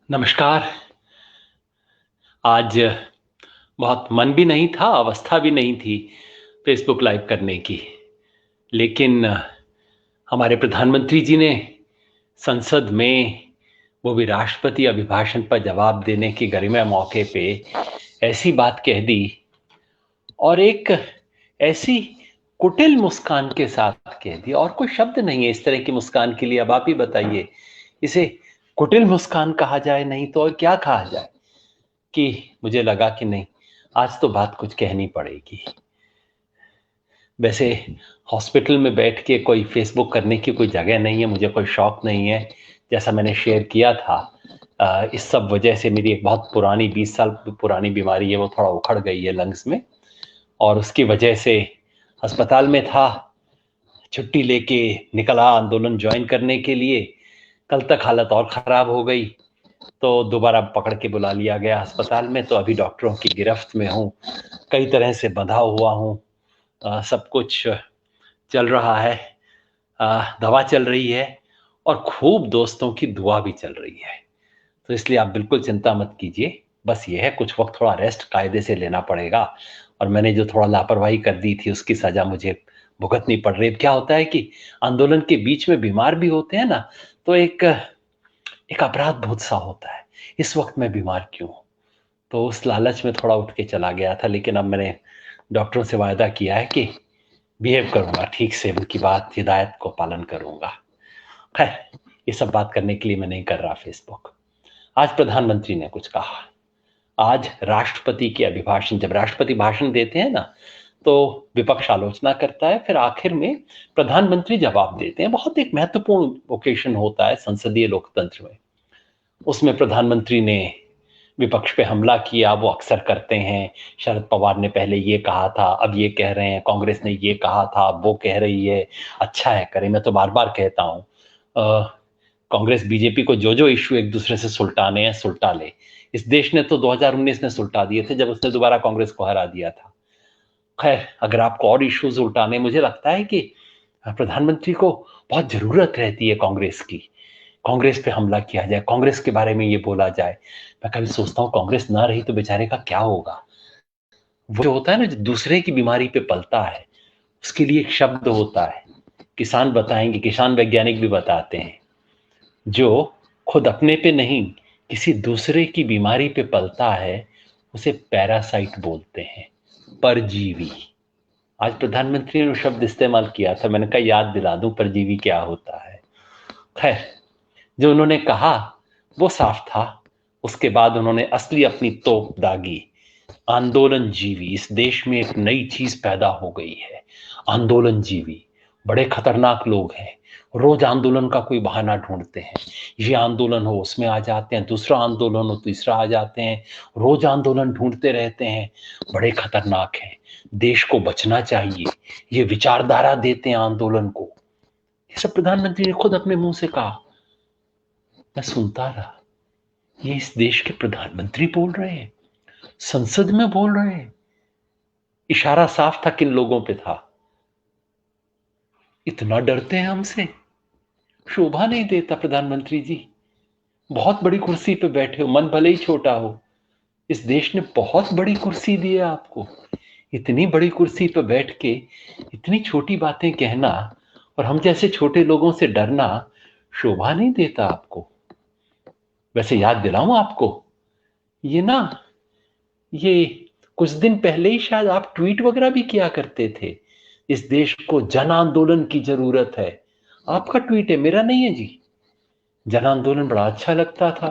नमस्कार। आज बहुत मन भी नहीं था, अवस्था भी नहीं थी फेसबुक लाइव करने की। लेकिन हमारे प्रधानमंत्री जी ने संसद में, वो भी राष्ट्रपति अभिभाषण पर जवाब देने की गरिमा मौके पे ऐसी बात कह दी, और एक ऐसी कुटिल मुस्कान के साथ कह दी। और कोई शब्द नहीं है इस तरह की मुस्कान के लिए। अब आप ही बताइए, इसे कुटिल मुस्कान कहा जाए नहीं तो और क्या कहा जाए। कि मुझे लगा कि नहीं, आज तो बात कुछ कहनी पड़ेगी। वैसे हॉस्पिटल में बैठ के कोई फेसबुक करने की कोई जगह नहीं है, मुझे कोई शौक नहीं है। जैसा मैंने शेयर किया था, इस सब वजह से मेरी एक बहुत पुरानी 20 साल पुरानी बीमारी है, वो थोड़ा उखड़ गई है लंग्स में, और उसकी वजह से अस्पताल में था। छुट्टी लेके निकला आंदोलन ज्वाइन करने के लिए। कल तक हालत और खराब हो गई, तो दोबारा पकड़ के बुला लिया गया अस्पताल में। तो अभी डॉक्टरों की गिरफ्त में हूँ, कई तरह से बंधा हुआ हूँ। सब कुछ चल रहा है, दवा चल रही है, और खूब दोस्तों की दुआ भी चल रही है। तो इसलिए आप बिल्कुल चिंता मत कीजिए। बस ये है, कुछ वक्त थोड़ा रेस्ट कायदे से लेना पड़ेगा। और मैंने जो थोड़ा लापरवाही कर दी थी उसकी सजा मुझे भुगतनी पड़ रही है। क्या होता है कि आंदोलन के बीच में बीमार भी होते हैं ना, तो एक एक अपराध बोध सा होता है, इस वक्त मैं बीमार क्यों हूं। तो उस लालच में थोड़ा उठ के चला गया था। लेकिन अब मैंने डॉक्टरों से वायदा किया है कि बिहेव करूंगा ठीक से, उनकी बात हिदायत को पालन करूंगा। खैर, ये सब बात करने के लिए मैं नहीं कर रहा फेसबुक। आज प्रधानमंत्री ने कुछ कहा। आज राष्ट्रपति के अभिभाषण, जब राष्ट्रपति भाषण देते हैं ना, तो विपक्ष आलोचना करता है, फिर आखिर में प्रधानमंत्री जवाब देते हैं। बहुत एक महत्वपूर्ण ओकेशन होता है संसदीय लोकतंत्र में। उसमें प्रधानमंत्री ने विपक्ष पे हमला किया, वो अक्सर करते हैं। शरद पवार ने पहले ये कहा था, अब ये कह रहे हैं, कांग्रेस ने ये कहा था, अब वो कह रही है। अच्छा है, करें। मैं तो बार बार कहता हूँ, कांग्रेस बीजेपी को जो जो इश्यू एक दूसरे से सुलटाने हैं सुलटा ले। इस देश ने तो 2019 में सुलटा दिए थे, जब उसने दोबारा कांग्रेस को हरा दिया था। खैर, अगर आपको और इश्यूज उल्टाने, मुझे लगता है कि प्रधानमंत्री को बहुत जरूरत रहती है कांग्रेस की। कांग्रेस पे हमला किया जाए, कांग्रेस के बारे में ये बोला जाए। मैं कभी सोचता हूँ, कांग्रेस ना रही तो बेचारे का क्या होगा। वो जो होता है ना, जो दूसरे की बीमारी पे पलता है, उसके लिए एक शब्द होता है, किसान बताएंगे, किसान वैज्ञानिक भी बताते हैं, जो खुद अपने पे नहीं किसी दूसरे की बीमारी पे पलता है, उसे पैरासाइट बोलते हैं, परजीवी। आज प्रधानमंत्री ने शब्द इस्तेमाल किया था, मैंने कहा याद दिला दूं परजीवी क्या होता है। खैर, जो उन्होंने कहा वो साफ था। उसके बाद उन्होंने असली अपनी तोप दागी। आंदोलन जीवी, इस देश में एक नई चीज पैदा हो गई है। आंदोलन जीवी बड़े खतरनाक लोग हैं। रोज आंदोलन का कोई बहाना ढूंढते हैं। ये आंदोलन हो उसमें आ जाते हैं, दूसरा आंदोलन हो तीसरा आ जाते हैं। रोज आंदोलन ढूंढते रहते हैं, बड़े खतरनाक हैं। देश को बचना चाहिए, ये विचारधारा देते हैं आंदोलन को। ये सब प्रधानमंत्री ने खुद अपने मुंह से कहा। मैं सुनता रहा, ये इस देश के प्रधानमंत्री बोल रहे हैं, संसद में बोल रहे हैं। इशारा साफ था किन लोगों पे था। इतना डरते हैं हमसे, शोभा नहीं देता प्रधानमंत्री जी। बहुत बड़ी कुर्सी पे बैठे हो, मन भले ही छोटा हो, इस देश ने बहुत बड़ी कुर्सी दी है आपको। इतनी बड़ी कुर्सी पे बैठ के इतनी छोटी बातें कहना, और हम जैसे छोटे लोगों से डरना, शोभा नहीं देता आपको। वैसे याद दिलाऊं आपको, ये ना, ये कुछ दिन पहले ही शायद आप ट्वीट वगैरह भी किया करते थे, इस देश को जन आंदोलन की जरूरत है। आपका ट्वीट है, मेरा नहीं है जी। जन आंदोलन बड़ा अच्छा लगता था।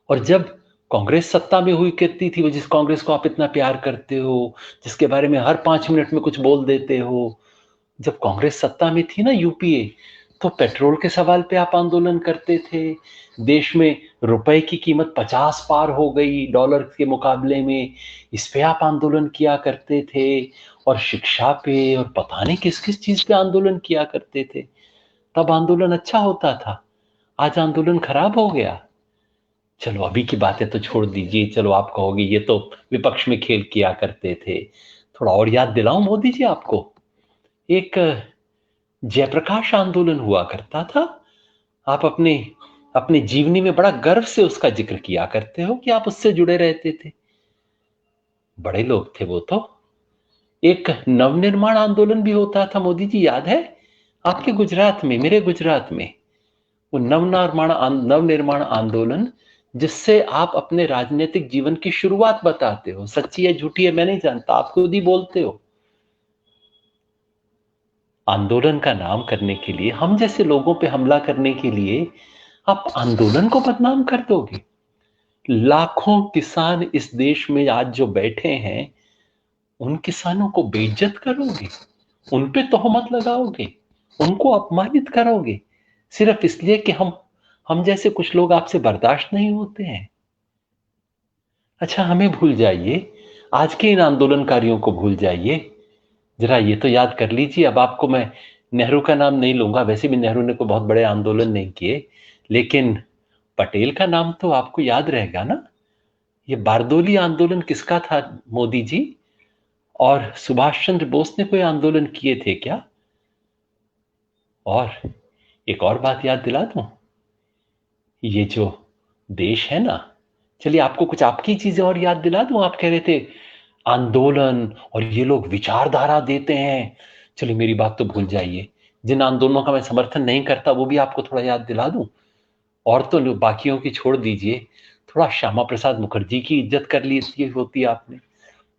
और जब कांग्रेस सत्ता में हुई करती थी, वो जिस कांग्रेस को आप इतना प्यार करते हो, जिसके बारे में हर 5 मिनट में कुछ बोल देते हो, जब कांग्रेस सत्ता में थी ना, यूपीए, तो पेट्रोल के सवाल पे आप आंदोलन करते थे। देश में रुपए की कीमत 50 पार हो गई डॉलर के मुकाबले में, इस पे आप आंदोलन किया करते थे। और शिक्षा पे और पता नहीं किस किस चीज पे आंदोलन किया करते थे। तब आंदोलन अच्छा होता था, आज आंदोलन खराब हो गया। चलो अभी की बातें तो छोड़ दीजिए। चलो आप कहोगे ये तो विपक्ष में खेल किया करते थे। थोड़ा और याद दिलाऊं मोदी जी आपको, एक जयप्रकाश आंदोलन हुआ करता था। आप अपने अपनी जीवनी में बड़ा गर्व से उसका जिक्र किया करते हो कि आप उससे जुड़े रहते थे। बड़े लोग थे वो तो। एक नवनिर्माण आंदोलन भी होता था मोदी जी, याद है आपके गुजरात में, मेरे गुजरात में, वो नवनिर्माण आंदोलन, जिससे आप अपने राजनीतिक जीवन की शुरुआत बताते हो। सच्ची है झूठी है मैं नहीं जानता, आप खुद ही बोलते हो। आंदोलन का नाम करने के लिए, हम जैसे लोगों पे हमला करने के लिए आप आंदोलन को बदनाम कर दोगे। लाखों किसान इस देश में आज जो बैठे हैं, उन किसानों को बेइज्जत करोगे, उन पे तोहमत लगाओगे, उनको अपमानित करोगे, सिर्फ इसलिए कि हम जैसे कुछ लोग आपसे बर्दाश्त नहीं होते हैं। अच्छा, हमें भूल जाइए, आज के इन आंदोलनकारियों को भूल जाइए। जरा ये तो याद कर लीजिए, अब आपको मैं नेहरू का नाम नहीं लूंगा, वैसे भी नेहरू ने कोई बहुत बड़े आंदोलन नहीं किए, लेकिन पटेल का नाम तो आपको याद रहेगा ना। ये बारदोली आंदोलन किसका था मोदी जी? और सुभाष चंद्र बोस ने कोई आंदोलन किए थे क्या? और एक और बात याद दिला दूं, ये जो देश है ना, चलिए आपको कुछ आपकी चीजें और याद दिला दूं। आप कह रहे थे आंदोलन और ये लोग विचारधारा देते हैं, चलिए मेरी बात तो भूल जाइए। जिन आंदोलनों का मैं समर्थन नहीं करता वो भी आपको थोड़ा याद दिला दूं। और तो बाकियों की छोड़ दीजिए, थोड़ा श्यामा प्रसाद मुखर्जी की इज्जत कर ली होती आपने,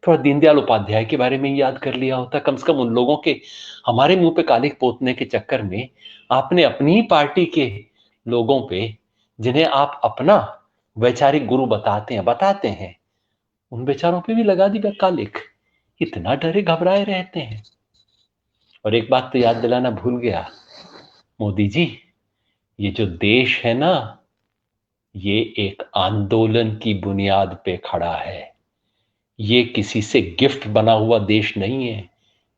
थोड़ा दीनदयाल उपाध्याय के बारे में याद कर लिया होता। कम से कम उन लोगों के हमारे मुंह पे कालिख पोतने के चक्कर में आपने अपनी ही पार्टी के लोगों पे, जिन्हें आप अपना वैचारिक गुरु बताते हैं, उन बेचारों पे भी लगा दी कालिख। इतना डरे घबराए रहते हैं। और एक बात तो याद दिलाना भूल गया मोदी जी, ये जो देश है ना, ये एक आंदोलन की बुनियाद पे खड़ा है। ये किसी से गिफ्ट बना हुआ देश नहीं है,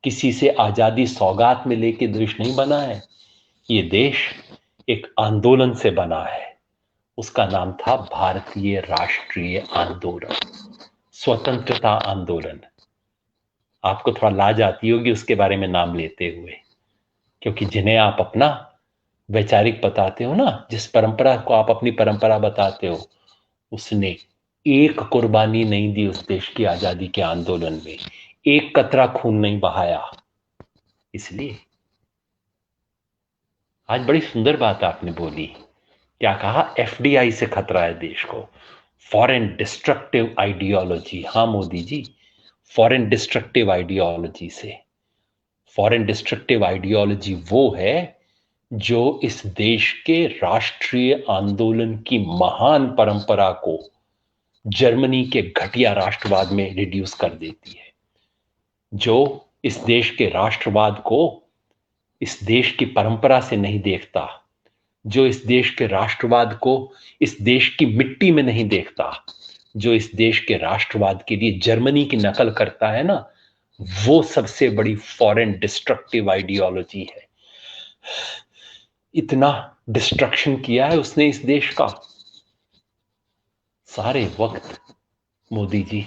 किसी से आजादी सौगात में लेके देश नहीं बना है। ये देश एक आंदोलन से बना है। उसका नाम था भारतीय राष्ट्रीय आंदोलन, स्वतंत्रता आंदोलन। आपको थोड़ा लाज आती होगी उसके बारे में नाम लेते हुए, क्योंकि जिन्हें आप अपना वैचारिक बताते हो ना, जिस परंपरा को आप अपनी परंपरा बताते हो, उसने एक कुर्बानी नहीं दी उस देश की आजादी के आंदोलन में, एक कतरा खून नहीं बहाया। इसलिए आज बड़ी सुंदर बात आपने बोली। क्या कहा? एफडीआई से खतरा है देश को, फॉरेन डिस्ट्रक्टिव आइडियोलॉजी। हाँ Modi ji, foreign destructive ideology से। फॉरेन डिस्ट्रक्टिव आइडियोलॉजी वो है जो इस देश के राष्ट्रीय आंदोलन की महान परंपरा को जर्मनी के घटिया राष्ट्रवाद में रिड्यूस कर देती है, जो इस देश के राष्ट्रवाद को इस देश की परंपरा से नहीं देखता, जो इस देश के राष्ट्रवाद को इस देश की मिट्टी में नहीं देखता, जो इस देश के राष्ट्रवाद के लिए जर्मनी की नकल करता है ना, वो सबसे बड़ी फॉरेन डिस्ट्रक्टिव आइडियोलॉजी है। इतना डिस्ट्रक्शन किया है उसने इस देश का। सारे वक्त मोदी जी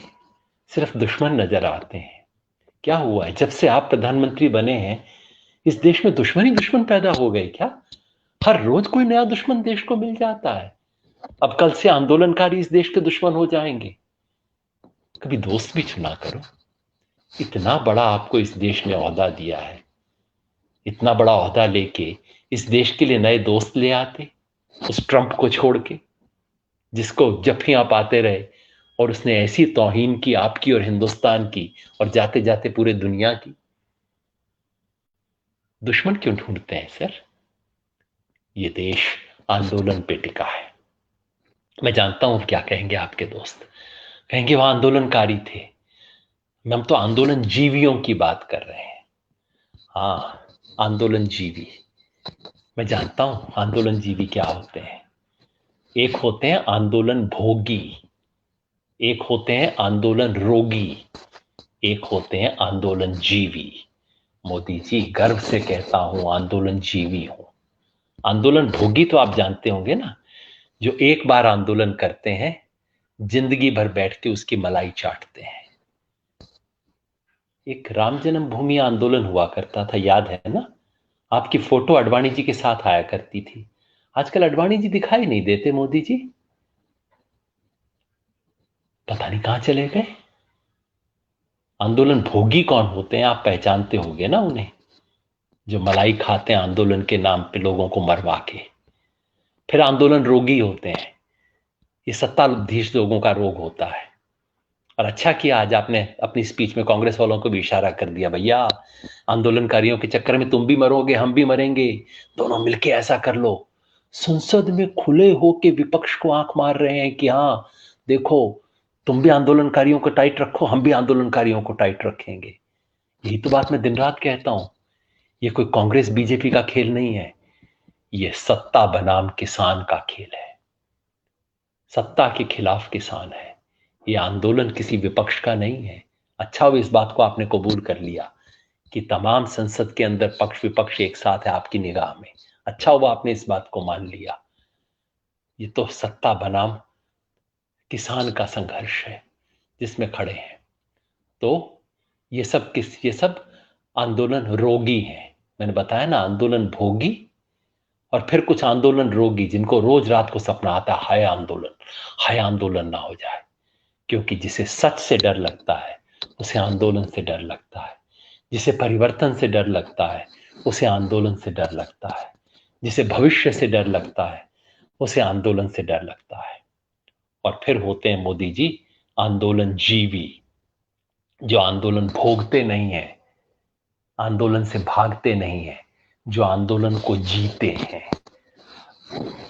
सिर्फ दुश्मन नजर आते हैं। क्या हुआ है जब से आप प्रधानमंत्री बने हैं, इस देश में दुश्मन ही दुश्मन पैदा हो गए क्या? हर रोज कोई नया दुश्मन देश को मिल जाता है। अब कल से आंदोलनकारी इस देश के दुश्मन हो जाएंगे। कभी दोस्त भी चुना करो। इतना बड़ा आपको इस देश ने ओहदा दिया है, इतना बड़ा ओहदा लेके इस देश के लिए नए दोस्त ले आते, उस ट्रंप को छोड़ के, जिसको जफ्फियां पाते रहे और उसने ऐसी तौहीन की आपकी और हिंदुस्तान की और जाते जाते पूरे दुनिया की। दुश्मन क्यों ढूंढते हैं सर? ये देश आंदोलन पे टिका है। मैं जानता हूं क्या कहेंगे आपके दोस्त, कहेंगे वह आंदोलनकारी थे। हम तो आंदोलन जीवियों की बात कर रहे हैं। हाँ, आंदोलन जीवी। मैं जानता हूं आंदोलन जीवी क्या होते हैं। एक होते हैं आंदोलन भोगी, एक होते हैं आंदोलन रोगी, एक होते हैं आंदोलन जीवी। मोदी जी, गर्व से कहता हूं आंदोलन जीवी हूं। आंदोलन भोगी तो आप जानते होंगे ना, जो एक बार आंदोलन करते हैं, जिंदगी भर बैठ के उसकी मलाई चाटते हैं। एक राम जन्मभूमि आंदोलन हुआ करता था, याद है ना? आपकी फोटो अडवाणी जी के साथ आया करती थी। आजकल अडवाणी जी दिखाई नहीं देते, मोदी जी पता नहीं कहां चले गए। आंदोलन भोगी कौन होते हैं, आप पहचानते होंगे ना उन्हें, जो मलाई खाते हैं आंदोलन के नाम पे लोगों को मरवा के। फिर आंदोलन रोगी होते हैं, ये सत्ताधीश लोगों का रोग होता है। और अच्छा किया आज आपने अपनी स्पीच में कांग्रेस वालों को भी इशारा कर दिया, भैया आंदोलनकारियों के चक्कर में तुम भी मरोगे हम भी मरेंगे, दोनों मिलके ऐसा कर लो। संसद में खुले होके विपक्ष को आंख मार रहे हैं कि हाँ देखो, तुम भी आंदोलनकारियों को टाइट रखो, हम भी आंदोलनकारियों को टाइट रखेंगे। यही तो बात मैं दिन रात कहता हूं। ये कोई कांग्रेस बीजेपी का खेल नहीं है, ये सत्ता बनाम किसान का खेल है। सत्ता के खिलाफ किसान है, ये आंदोलन किसी विपक्ष का नहीं है। अच्छा हुआ इस बात को आपने कबूल कर लिया कि तमाम संसद के अंदर पक्ष विपक्ष एक साथ है आपकी निगाह में। अच्छा हुआ आपने इस बात को मान लिया। ये तो सत्ता बनाम किसान का संघर्ष है जिसमें खड़े हैं। तो ये सब आंदोलन रोगी हैं। मैंने बताया ना, आंदोलन भोगी और फिर कुछ आंदोलन रोगी, जिनको रोज रात को सपना आता है हाय आंदोलन ना हो जाए। क्योंकि जिसे सच से डर लगता है उसे आंदोलन से डर लगता है, जिसे परिवर्तन से डर लगता है उसे आंदोलन से डर लगता है, जिसे भविष्य से डर लगता है उसे आंदोलन से डर लगता है। और फिर होते हैं मोदी जी आंदोलन जीवी, जो आंदोलन भोगते नहीं है, आंदोलन से भागते नहीं है, जो आंदोलन को जीते हैं,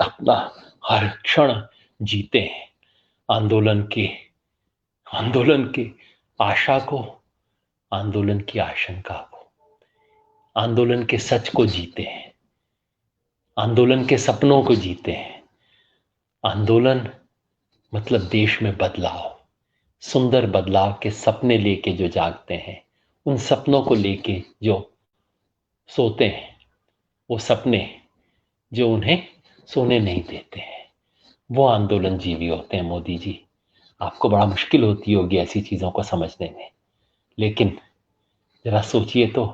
अपना हर क्षण जीते हैं। आंदोलन के आशा को, आंदोलन की आशंका को, आंदोलन के सच को जीते हैं, आंदोलन के सपनों को जीते हैं। आंदोलन मतलब देश में बदलाव, सुंदर बदलाव के सपने लेके जो जागते हैं, उन सपनों को लेके जो सोते हैं, वो सपने जो उन्हें सोने नहीं देते हैं, वो आंदोलन जीवी होते हैं। मोदी जी, आपको बड़ा मुश्किल होती होगी ऐसी चीजों को समझने में, लेकिन जरा सोचिए तो,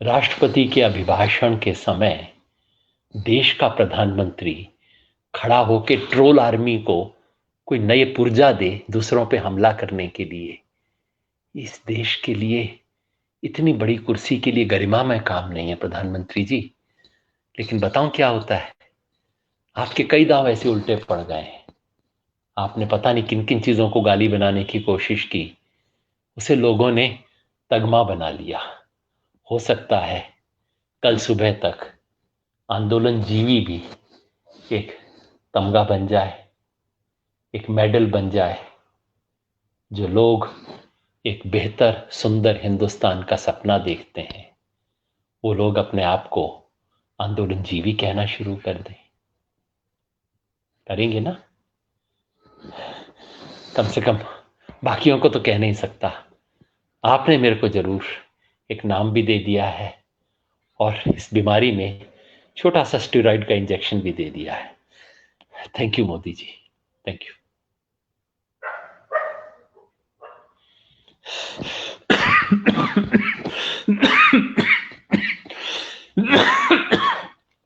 राष्ट्रपति के अभिभाषण के समय देश का प्रधानमंत्री खड़ा होकर ट्रोल आर्मी को कोई नए पुर्जा दे दूसरों पे हमला करने के लिए। इस देश के लिए, इतनी बड़ी कुर्सी के लिए गरिमामय काम नहीं है प्रधानमंत्री जी। लेकिन बताऊं क्या होता है, आपके कई दांव ऐसे उल्टे पड़ गए हैं। आपने पता नहीं किन किन चीजों को गाली बनाने की कोशिश की, उसे लोगों ने तगमा बना लिया। हो सकता है कल सुबह तक आंदोलन जीवी भी एक तमगा बन जाए, एक मेडल बन जाए, जो लोग एक बेहतर सुंदर हिंदुस्तान का सपना देखते हैं, वो लोग अपने आप को आंदोलन जीवी कहना शुरू कर दें। करेंगे ना? कम से कम बाकियों को तो कह नहीं सकता, आपने मेरे को जरूर एक नाम भी दे दिया है और इस बीमारी में छोटा सा स्टेरॉइड का इंजेक्शन भी दे दिया है। Thank you Modi ji, thank you.